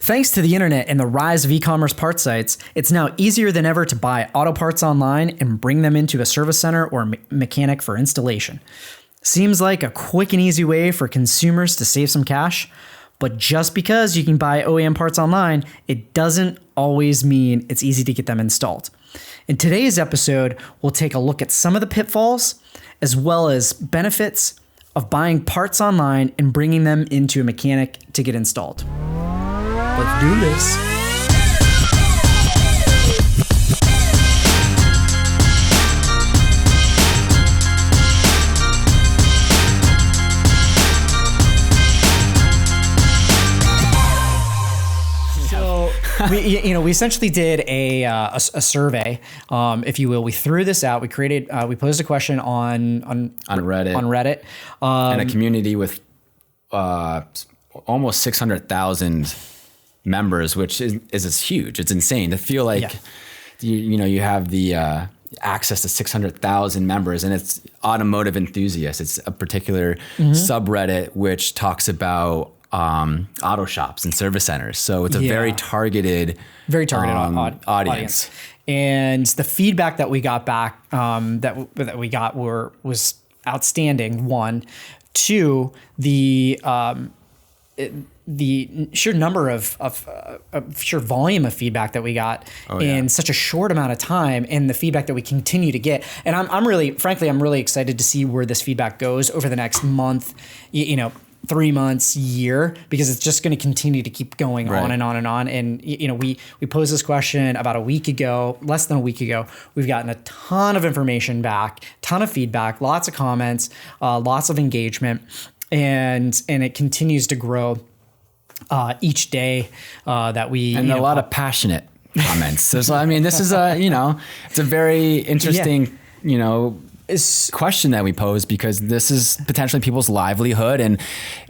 Thanks to the internet and the rise of e-commerce parts sites, it's now easier than ever to buy auto parts online and bring them into a service center or mechanic for installation. Seems like a quick and easy way for consumers to save some cash, but just because you can buy OEM parts online, it doesn't always mean it's easy to get them installed. In today's episode, we'll take a look at some of the pitfalls as well as benefits of buying parts online and bringing them into a mechanic to get installed. Let's do this. We essentially did a survey, if you will. We threw this out. We posed a question on Reddit, and a community with almost 600,000 members, which is huge. It's insane to feel like you have the access to 600,000 members, and it's automotive enthusiasts. It's a particular subreddit which talks about auto shops and service centers. So it's a very targeted audience. And the feedback that we got back that we got was outstanding. One, two, the sheer number of sheer volume of feedback that we got in such a short amount of time, and the feedback that we continue to get. And I'm really excited to see where this feedback goes over the next month, 3 months, year, because it's just going to continue to keep going on and on and on. And, we posed this question about less than a week ago. We've gotten a ton of information back, ton of feedback, lots of comments, lots of engagement, and it continues to grow each day that we... And a lot of passionate comments. So, this is it's a very interesting, question that we pose, because this is potentially people's livelihood,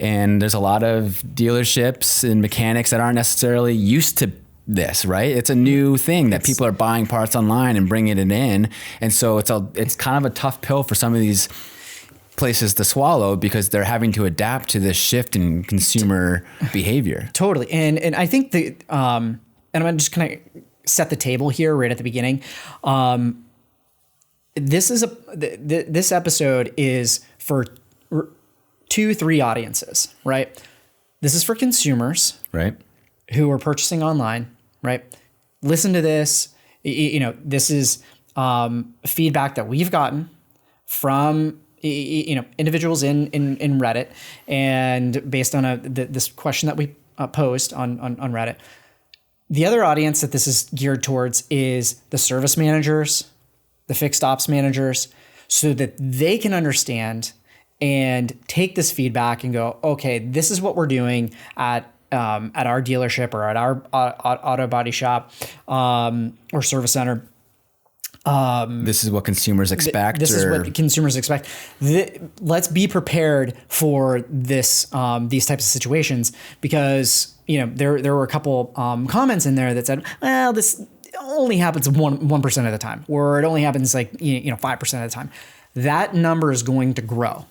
and there's a lot of dealerships and mechanics that aren't necessarily used to this, right? It's a new thing that people are buying parts online and bringing it in. And so it's kind of a tough pill for some of these places to swallow, because they're having to adapt to this shift in consumer behavior. Totally. And I think and I'm just kind of set the table here right at the beginning. This episode is for 2-3 audiences, right? This is for consumers, right, who are purchasing online, right? Listen to this. This is feedback that we've gotten from individuals in Reddit, and based on this question that we posed on Reddit. The other audience that this is geared towards is the service managers, the fixed ops managers, so that they can understand and take this feedback and go, okay, this is what we're doing at our dealership or at our auto body shop or service center. This is what consumers expect. This is what consumers expect. Let's be prepared for this, these types of situations, because there were a couple comments in there that said, well, this only happens 1% of the time, or it only happens 5% of the time. That number is going to grow.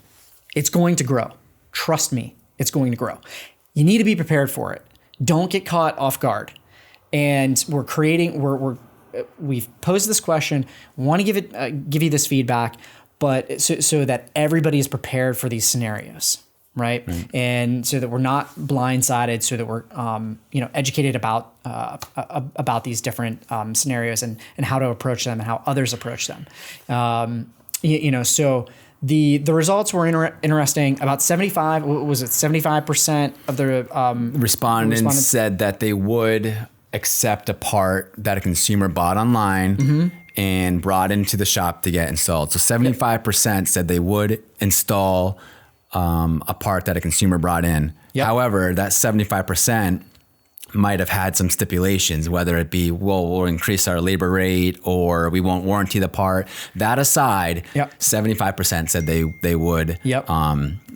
It's going to grow. Trust me, it's going to grow. You need to be prepared for it. Don't get caught off guard. And we've posed this question. Want to give you this feedback, but so that everybody is prepared for these scenarios. Right. And so that we're not blindsided, so that we're, educated about these different scenarios and how to approach them and how others approach them. So the results were interesting. About 75% of the respondents said that they would accept a part that a consumer bought online and brought into the shop to get installed. So 75% said they would install a part that a consumer brought in. Yep. However, that 75% might have had some stipulations, whether it be, we'll increase our labor rate, or we won't warranty the part. That aside, 75% said they would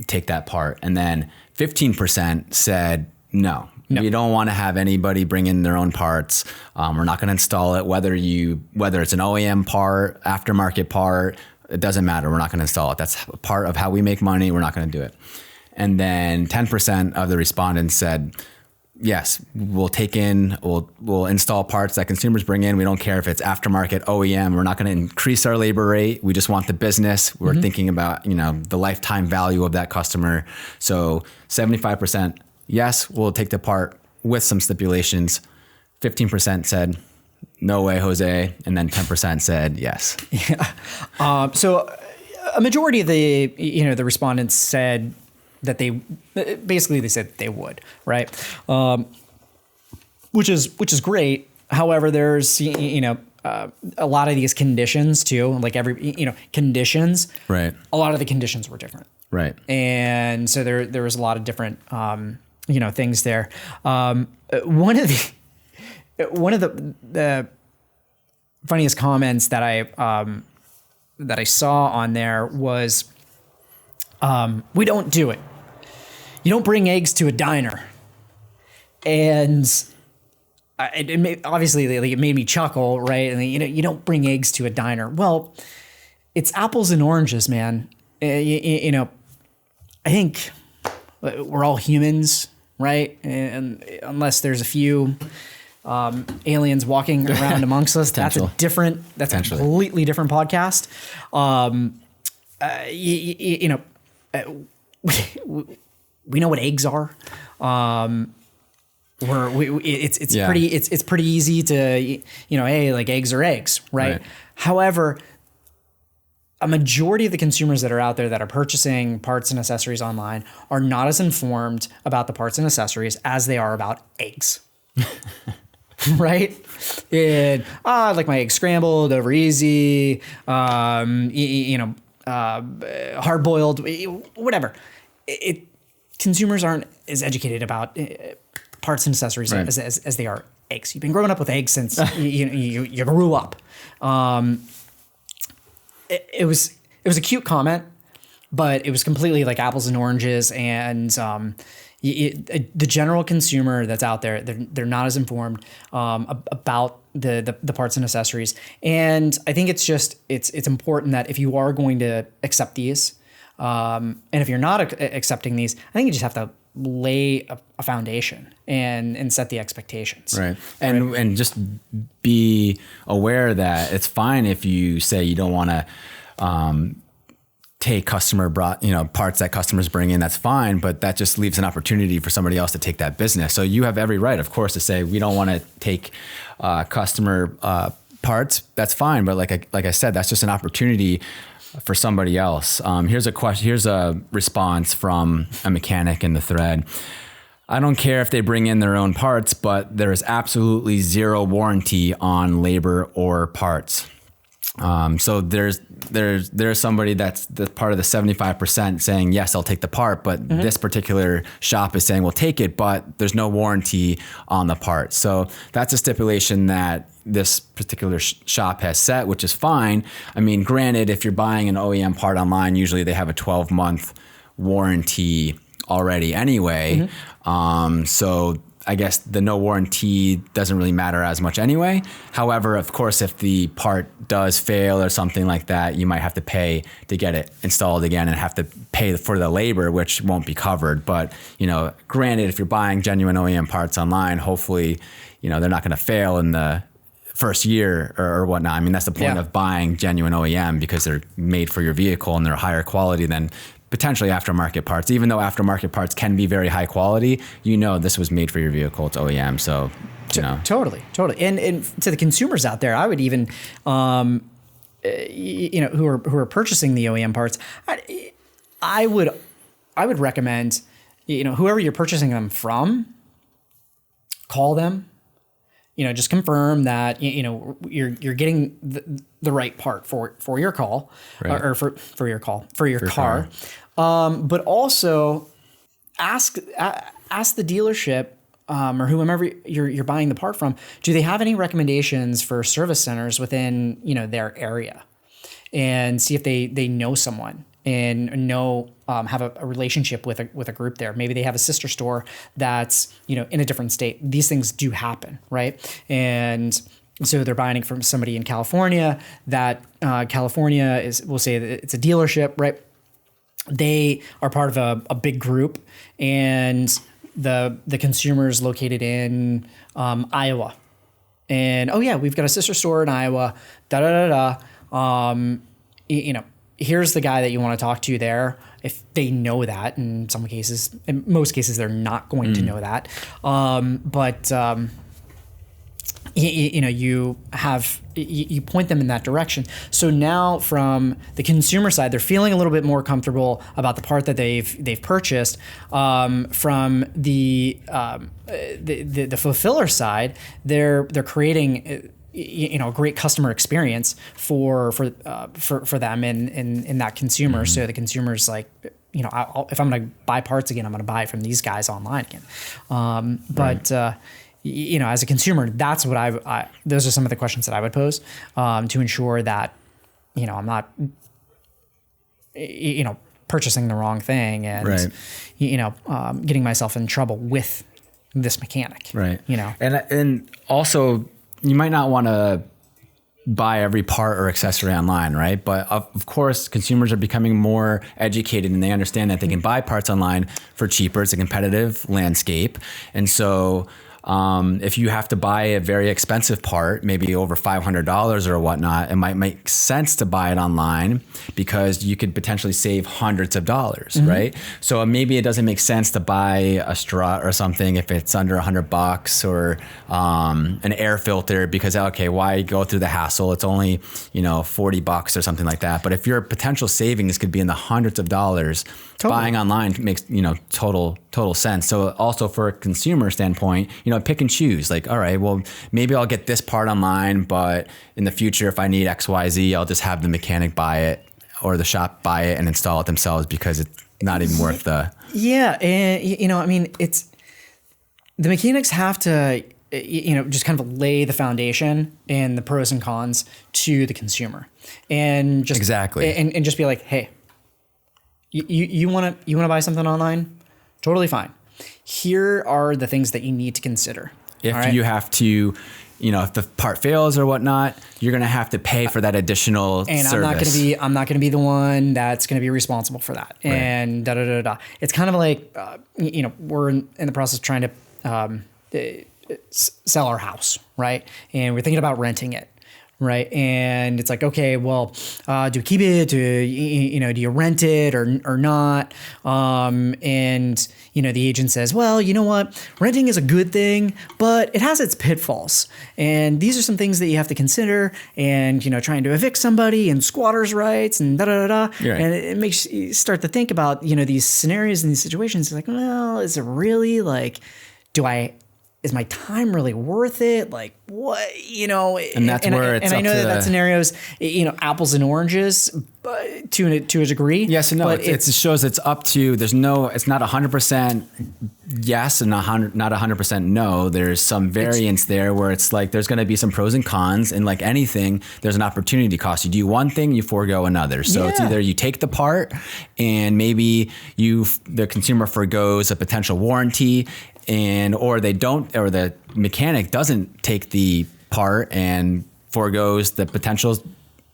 take that part. And then 15% said, no, we don't want to have anybody bring in their own parts. We're not going to install it, whether it's an OEM part, aftermarket part, it doesn't matter. We're not going to install it. That's part of how we make money. We're not going to do it. And then 10% of the respondents said, yes, we'll install parts that consumers bring in. We don't care if it's aftermarket, OEM. We're not going to increase our labor rate. We just want the business. We're thinking about, the lifetime value of that customer. So 75%, yes, we'll take the part with some stipulations. 15% said, no way, Jose. And then 10% said yes. Yeah. So a majority of the respondents said that they said they would, right? Which is great. However, there's, a lot of these conditions too, like conditions, right? A lot of the conditions were different. Right. And so there was a lot of different, things there. One of the funniest comments that I saw on there was, we don't do it. You don't bring eggs to a diner. And obviously it made me chuckle, right? And you don't bring eggs to a diner. Well, it's apples and oranges, man. I think we're all humans, right? And unless there's a few aliens walking around amongst us, that's a completely different podcast. We know what eggs are. It's pretty easy to, hey, like eggs are eggs, right? However, a majority of the consumers that are out there that are purchasing parts and accessories online are not as informed about the parts and accessories as they are about eggs. Right? And I like my eggs scrambled, over easy, hard boiled, whatever. Consumers aren't as educated about parts and accessories as they are eggs. You've been growing up with eggs since you grew up. It was a cute comment, but it was completely like apples and oranges. And the general consumer that's out there, they're not as informed about the parts and accessories. And I think it's important that if you are going to accept these, and if you're not accepting these, I think you just have to lay a foundation and set the expectations. Right. And just be aware that it's fine if you say you don't want to take customer brought, parts that customers bring in, that's fine, but that just leaves an opportunity for somebody else to take that business. So you have every right, of course, to say we don't want to take customer parts. That's fine. But like I said, that's just an opportunity for somebody else. Here's a response from a mechanic in the thread. I don't care if they bring in their own parts, but there is absolutely zero warranty on labor or parts. So there's somebody that's part of the 75% saying, yes, I'll take the part, but this particular shop is saying, we'll take it, but there's no warranty on the part. So that's a stipulation that this particular shop has set, which is fine. I mean, granted, if you're buying an OEM part online, usually they have a 12-month warranty already anyway. So I guess the no warranty doesn't really matter as much anyway. However, of course, if the part does fail or something like that, you might have to pay to get it installed again and have to pay for the labor, which won't be covered. But, granted, if you're buying genuine OEM parts online, hopefully, they're not going to fail in the first year or whatnot. I mean, that's the point of buying genuine OEM, because they're made for your vehicle and they're higher quality than potentially aftermarket parts. Even though aftermarket parts can be very high quality, this was made for your vehicle. It's OEM. So, Totally. And to the consumers out there, I would even, who are purchasing the OEM parts, I would recommend, whoever you're purchasing them from, call them, just confirm that, you're getting the right part for your call, right, or for your car. But also ask the dealership, or whomever you're buying the part from, do they have any recommendations for service centers within, their area, and see if they know someone and have a relationship with a group there. Maybe they have a sister store that's, in a different state. These things do happen, right? And so they're buying it from somebody in California. That California we'll say that it's a dealership, right? They are part of a big group, and the consumer's located in Iowa, and oh yeah, we've got a sister store in Iowa. Da da da da. Here's the guy that you want to talk to there. If they know that, in most cases, they're not going to know that. You point them in that direction. So now from the consumer side, they're feeling a little bit more comfortable about the part that they've purchased. From the fulfiller side, they're creating a great customer experience for them in that consumer. So the consumer's like, if I'm going to buy parts again, I'm going to buy it from these guys online again. As a consumer, that's what those are some of the questions that I would pose to ensure that, I'm not, purchasing the wrong thing and, getting myself in trouble with this mechanic. Right. And also you might not want to buy every part or accessory online, right? But of course, consumers are becoming more educated and they understand that they can buy parts online for cheaper. It's a competitive landscape. And so if you have to buy a very expensive part, maybe over $500 or whatnot, it might make sense to buy it online because you could potentially save hundreds of dollars, right? So maybe it doesn't make sense to buy a strut or something if it's under $100 or an air filter because, okay, why go through the hassle? It's only, $40 or something like that. But if your potential savings could be in the hundreds of dollars, buying online makes, total sense. So also for a consumer standpoint, pick and choose. Like, all right, well, maybe I'll get this part online, but in the future, if I need XYZ, I'll just have the mechanic buy it or the shop buy it and install it themselves because it's not even worth the... Yeah. And, it's... The mechanics have to, just kind of lay the foundation and the pros and cons to the consumer. And just... Exactly. And just be like, hey, you want to buy something online? Totally fine. Here are the things that you need to consider. If you have to, if the part fails or whatnot, you're going to have to pay for that additional service. I'm not going to be the one that's going to be responsible for that. Right. And da da da da. It's kind of like, we're in the process of trying to sell our house, right? And we're thinking about renting it. Right. And it's like, okay, well, do you keep it? Do you rent it or not? And, the agent says, well, you know what? Renting is a good thing, but it has its pitfalls. And these are some things that you have to consider and, trying to evict somebody and squatters' rights and da da da. Right. And it makes you start to think about, these scenarios and these situations. It's like, well, is it really like, is my time really worth it? Like what, And that's where it's I know that scenario's, apples and oranges to a degree. Yes and no. But it shows it's up to, it's not 100% yes and not 100% no. There's some variance there where it's like, there's going to be some pros and cons, and like anything, there's an opportunity cost. You do one thing, you forego another. So It's either you take the part and maybe the consumer forgoes a potential warranty, or they don't, or the mechanic doesn't take the part and forgoes the potential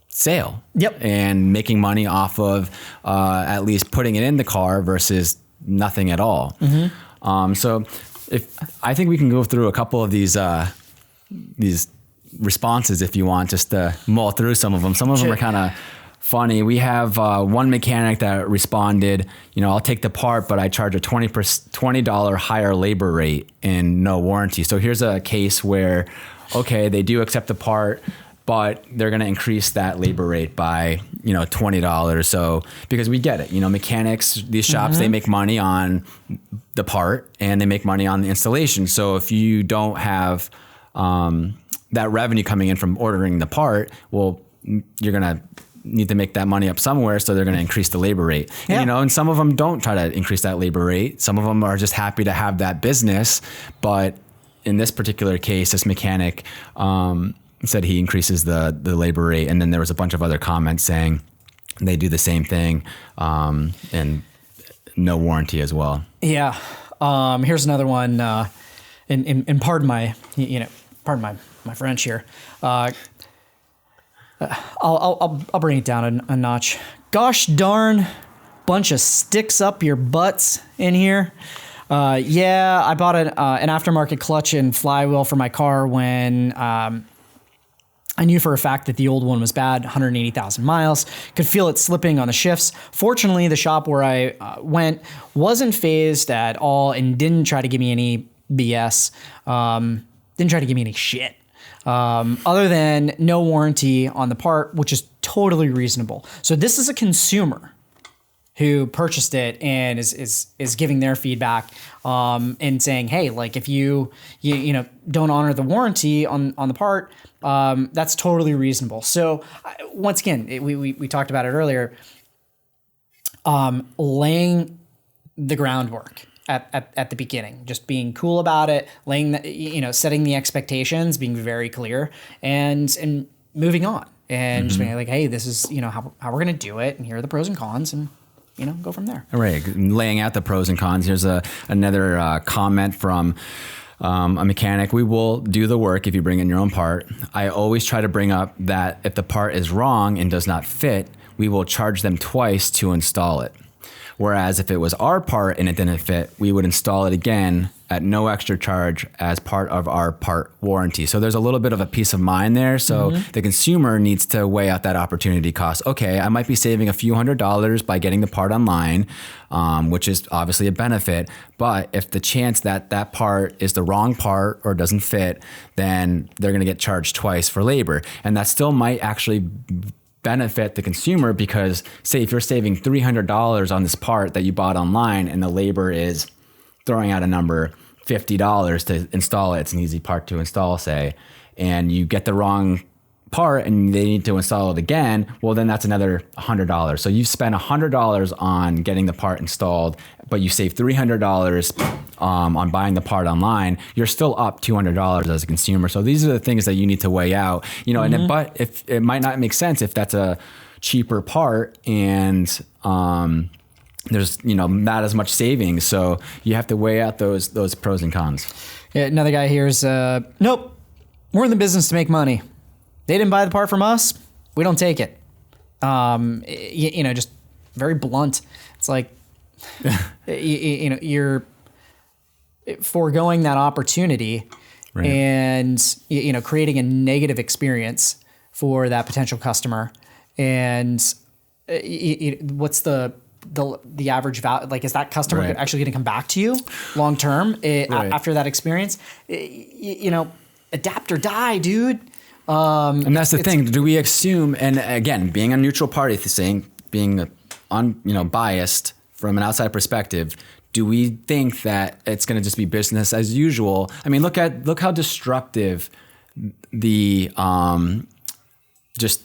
sale. Yep. And making money off of at least putting it in the car versus nothing at all. So I think we can go through a couple of these responses if you want, just to mull through some of them. Some of them are kind of funny. We have one mechanic that responded, I'll take the part, but I charge a $20 higher labor rate and no warranty. So here's a case where, okay, they do accept the part, but they're going to increase that labor rate by, $20. So, because we get it, mechanics, these shops, they make money on the part and they make money on the installation. So if you don't have that revenue coming in from ordering the part, well, you're going to need to make that money up somewhere. So they're going to increase the labor rate, and some of them don't try to increase that labor rate. Some of them are just happy to have that business. But in this particular case, this mechanic said he increases the labor rate. And then there was a bunch of other comments saying they do the same thing and no warranty as well. Yeah. Here's another one. And pardon my French here. I'll bring it down a notch. Gosh darn bunch of sticks up your butts in here. Yeah, I bought an aftermarket clutch and flywheel for my car when I knew for a fact that the old one was bad, 180,000 miles, could feel it slipping on the shifts. Fortunately, the shop where I went wasn't phased at all and didn't try to give me any BS, didn't try to give me any shit. Other than no warranty on the part, which is totally reasonable. So this is a consumer who purchased it and is giving their feedback and saying, hey, like if you don't honor the warranty on the part, that's totally reasonable. So once again, we talked about it earlier, laying the groundwork at the beginning, just being cool about it, laying the, setting the expectations, being very clear and moving on and just being like, hey, this is, how we're going to do it. And here are the pros and cons and, go from there. Right. Laying out the pros and cons. Here's another comment from a mechanic. We will do the work if you bring in your own part. I always try to bring up that if the part is wrong and does not fit, we will charge them twice to install it. Whereas if it was our part and it didn't fit, we would install it again at no extra charge as part of our part warranty. So there's a little bit of a peace of mind there. So the consumer needs to weigh out that opportunity cost. Okay, I might be saving a few $100s by getting the part online, which is obviously a benefit. But if the chance that that part is the wrong part or doesn't fit, then they're going to get charged twice for labor. And that still might actually benefit the consumer because, say, if you're saving $300 on this part that you bought online and the labor is throwing out a number, $50 to install it, it's an easy part to install, say, and you get the wrong part and they need to install it again, well, then that's another $100. So you've spent $100 on getting the part installed, but you save $300 on buying the part online. You're still up $200 as a consumer. So these are the things that you need to weigh out, but if it might not make sense if that's a cheaper part and there's not as much savings. So you have to weigh out those pros and cons. Yeah, another guy here is nope, we're in the business to make money. They didn't buy the part from us. We don't take it. Just very blunt. It's like, you're foregoing that opportunity right. And, creating a negative experience for that potential customer. And what's the average value? Like, is that customer right. actually going to come back to you long term right. after that experience? Adapt or die, dude. And that's the thing. Do we assume? And again, being a neutral party, being biased from an outside perspective, do we think that it's going to just be business as usual? I mean, look how destructive the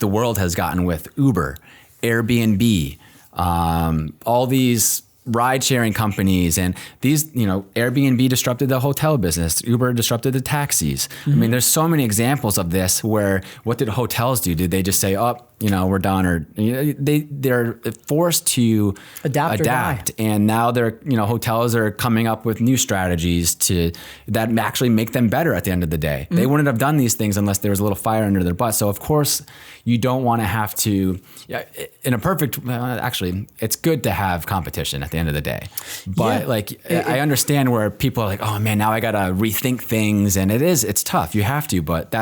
world has gotten with Uber, Airbnb, all these ride-sharing companies, and these, Airbnb disrupted the hotel business. Uber disrupted the taxis. Mm-hmm. I mean, there's so many examples of this where what did hotels do? Did they just say, oh, we're done? Or they're forced to adapt. And now hotels are coming up with new strategies that actually make them better at the end of the day. Mm-hmm. They wouldn't have done these things unless there was a little fire under their butt. So of course you don't want to have to, actually, it's good to have competition at the end of the day. But I understand where people are like, oh man, now I got to rethink things. And it's tough. You have to, but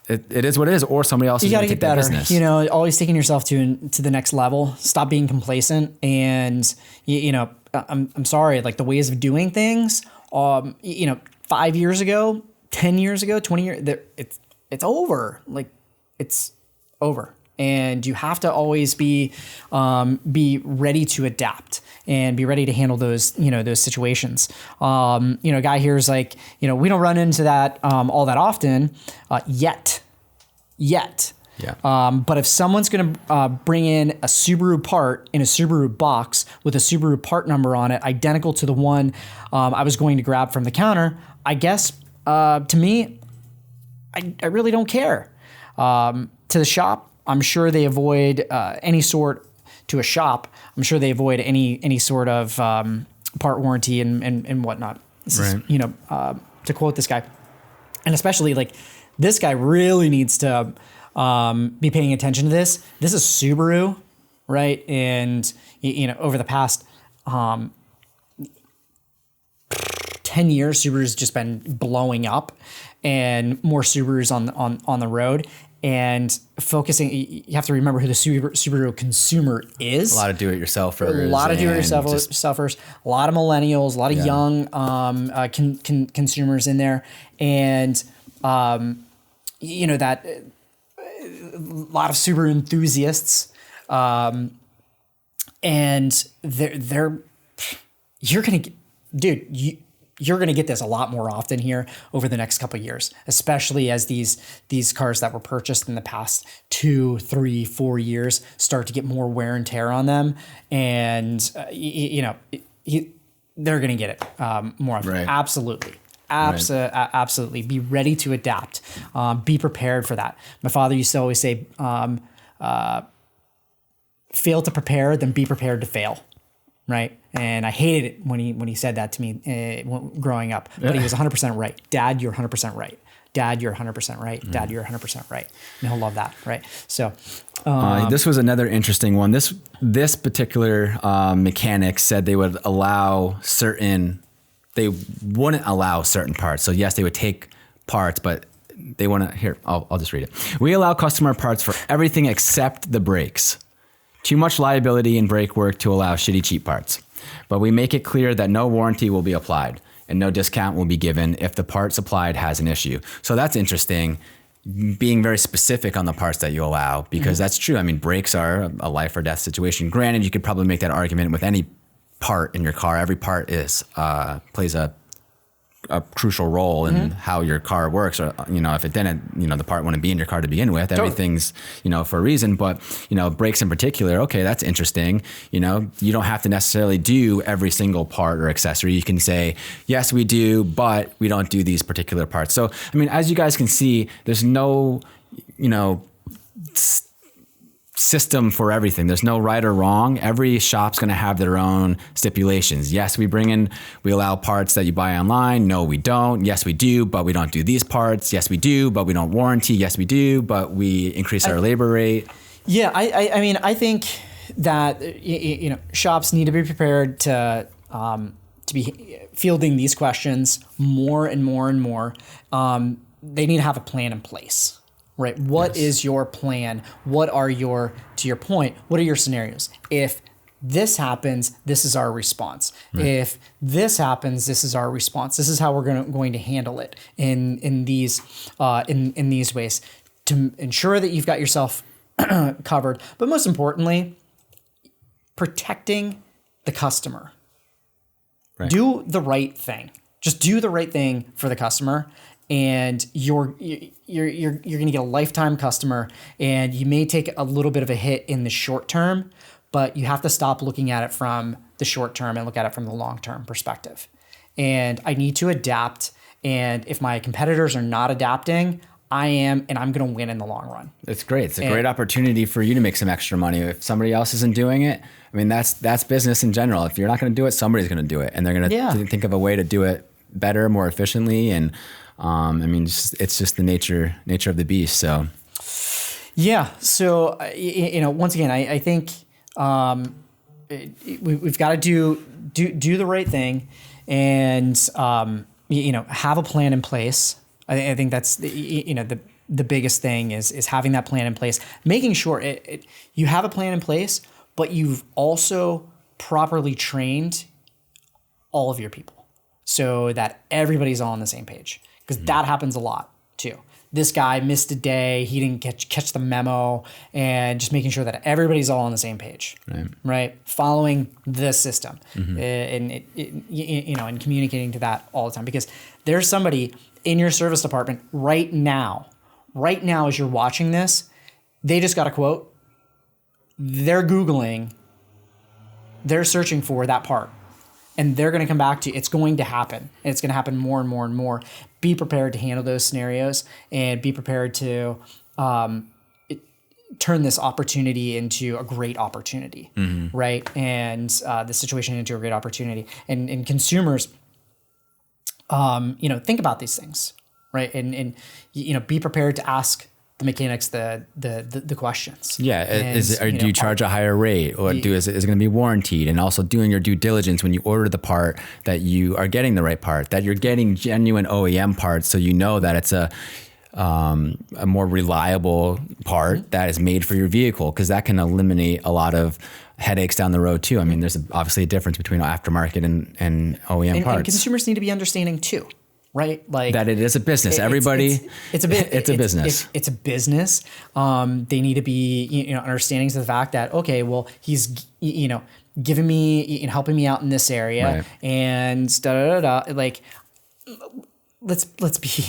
it is what it is, or somebody else is going to take that business. Always taking yourself to the next level. Stop being complacent. And, I'm sorry, like the ways of doing things, 5 years ago, 10 years ago, 20 years, it's over. Like it's over. And you have to always be ready to adapt and be ready to handle those situations. A guy here is like, we don't run into that all that often yet. Yeah. But if someone's going to bring in a Subaru part in a Subaru box with a Subaru part number on it, identical to the one I was going to grab from the counter, I guess to me, I really don't care. To the shop, I'm sure they avoid any sort of part warranty and whatnot. This right. is, to quote this guy, and especially like this guy really needs to be paying attention to this. This is Subaru, right? And over the past 10 years, Subaru's just been blowing up and more Subarus on the road. And focusing, you have to remember who the Subaru consumer is. A lot of do-it-yourselfers. A lot of do-it-yourselfers, a lot of millennials, a lot of young consumers in there. And, that a lot of Subaru enthusiasts. And you're going to get, you're going to get this a lot more often here over the next couple of years, especially as these cars that were purchased in the past 2, 3, 4 years start to get more wear and tear on them. And, they're going to get it more often. Right. Absolutely. Absolutely. Be ready to adapt. Be prepared for that. My father used to always say, fail to prepare, then be prepared to fail. Right. And I hated it when he said that to me growing up, but he was 100% right. Dad, you're 100% right. Dad, you're 100% right. Dad, you're 100% right. And he'll love that. Right. So, this was another interesting one. This particular mechanic said they wouldn't allow certain parts. So yes, they would take parts, but they want to, here, I'll just read it. We allow customer parts for everything except the brakes. Too much liability in brake work to allow shitty cheap parts. But we make it clear that no warranty will be applied and no discount will be given if the part supplied has an issue. So that's interesting, being very specific on the parts that you allow, because that's true. I mean, brakes are a life or death situation. Granted, you could probably make that argument with any part in your car. Every part plays a crucial role in how your car works, or if it didn't, the part wouldn't be in your car to begin with. Totally. Everything's for a reason, but brakes in particular, okay, that's interesting. You don't have to necessarily do every single part or accessory. You can say, yes, we do, but we don't do these particular parts. So I mean, as you guys can see, there's no system for everything. There's no right or wrong. Every shop's going to have their own stipulations. Yes, we allow parts that you buy online. No, we don't. Yes, we do, but we don't do these parts. Yes, we do, but we don't warranty. Yes, we do, but we increase our labor rate. Yeah, I mean, I think that shops need to be prepared to be fielding these questions more and more and more. They need to have a plan in place. Right. What is your plan? What are to your point, what are your scenarios? If this happens, this is our response. Right. If this happens, this is our response. This is how we're going to handle it in these ways to ensure that you've got yourself covered. But most importantly, protecting the customer. Right. Do the right thing. Just do the right thing for the customer. And you're going to get a lifetime customer, and you may take a little bit of a hit in the short term, but you have to stop looking at it from the short term and look at it from the long term perspective. And I need to adapt. And if my competitors are not adapting, I am, and I'm going to win in the long run. It's great. It's a great opportunity for you to make some extra money. If somebody else isn't doing it, I mean, that's business in general. If you're not going to do it, somebody's going to do it, and they're going to think of a way to do it better, more efficiently, and I mean, it's just the nature of the beast. So, yeah. So, once again, I think we've got to do the right thing, and have a plan in place. I think that's the biggest thing is having that plan in place, making sure you have a plan in place, but you've also properly trained all of your people so that everybody's all on the same page. Because that happens a lot too. This guy missed a day, he didn't catch the memo, and just making sure that everybody's all on the same page, right? Following the system, and communicating to that all the time. Because there's somebody in your service department right now as you're watching this, they just got a quote. They're Googling, they're searching for that part. And they're going to come back to you. It's going to happen. And it's going to happen more and more and more. Be prepared to handle those scenarios, and be prepared to turn this opportunity into a great opportunity, right? And the situation into a great opportunity. And consumers, think about these things, right? And be prepared to ask mechanics the questions. Yeah, And, do you charge a higher rate, or is it going to be warranted? And also doing your due diligence when you order the part, that you are getting the right part, that you're getting genuine OEM parts, so you know that it's a more reliable part that is made for your vehicle, because that can eliminate a lot of headaches down the road too. I mean, there's obviously a difference between aftermarket and OEM parts. And consumers need to be understanding too, right? Like that it is a business. Everybody, it's a business. It's a business. They need to be understanding of the fact that, okay, well, he's giving me helping me out in this area, right, and da da da da. Like, let's be.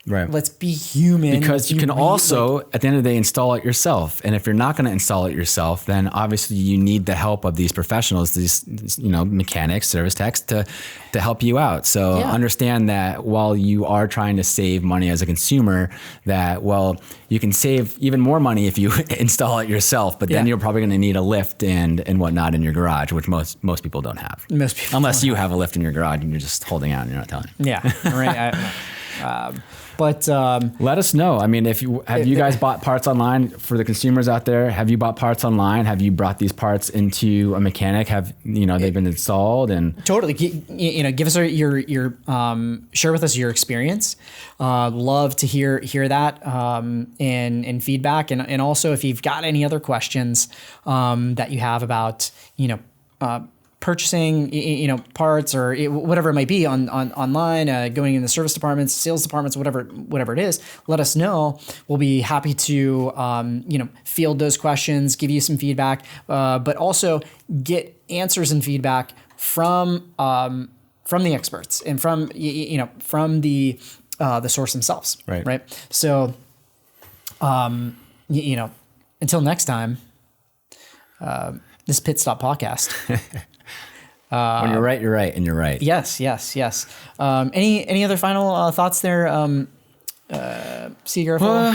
Right. Let's be human. Because you can also, at the end of the day, install it yourself. And if you're not going to install it yourself, then obviously you need the help of these professionals, these mechanics, service techs to help you out. So understand that while you are trying to save money as a consumer, that, well, you can save even more money if you install it yourself, but then you're probably going to need a lift and whatnot in your garage, which most people don't have. Most people unless you have a lift in your garage and you're just holding out and you're not telling. Yeah, right. But let us know. I mean, have you guys bought parts online? For the consumers out there, have you bought parts online? Have you brought these parts into a mechanic? Have they've been installed? And totally, give us your share with us your experience. Love to hear that and feedback, and also if you've got any other questions that you have about purchasing, parts or whatever it might be online, going in the service departments, sales departments, whatever it is, let us know. We'll be happy to, field those questions, give you some feedback, but also get answers and feedback from the experts and from the source themselves. Right. So, until next time, this PitStop podcast. When you're right, you're right, and you're right. Yes. Any other final thoughts there, C. Garofalo?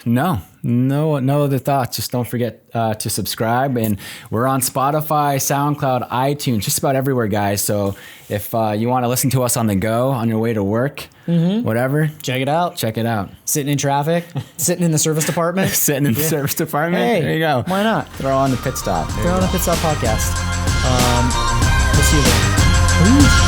No other thoughts. Just don't forget to subscribe, and we're on Spotify, SoundCloud, iTunes, just about everywhere, guys. So if you want to listen to us on the go, on your way to work, whatever, check it out. Sitting in traffic, sitting in the service department, service department. Hey, there you go. Why not? Throw on the PitStop. Throw on the PitStop podcast. We'll see you then. Ooh.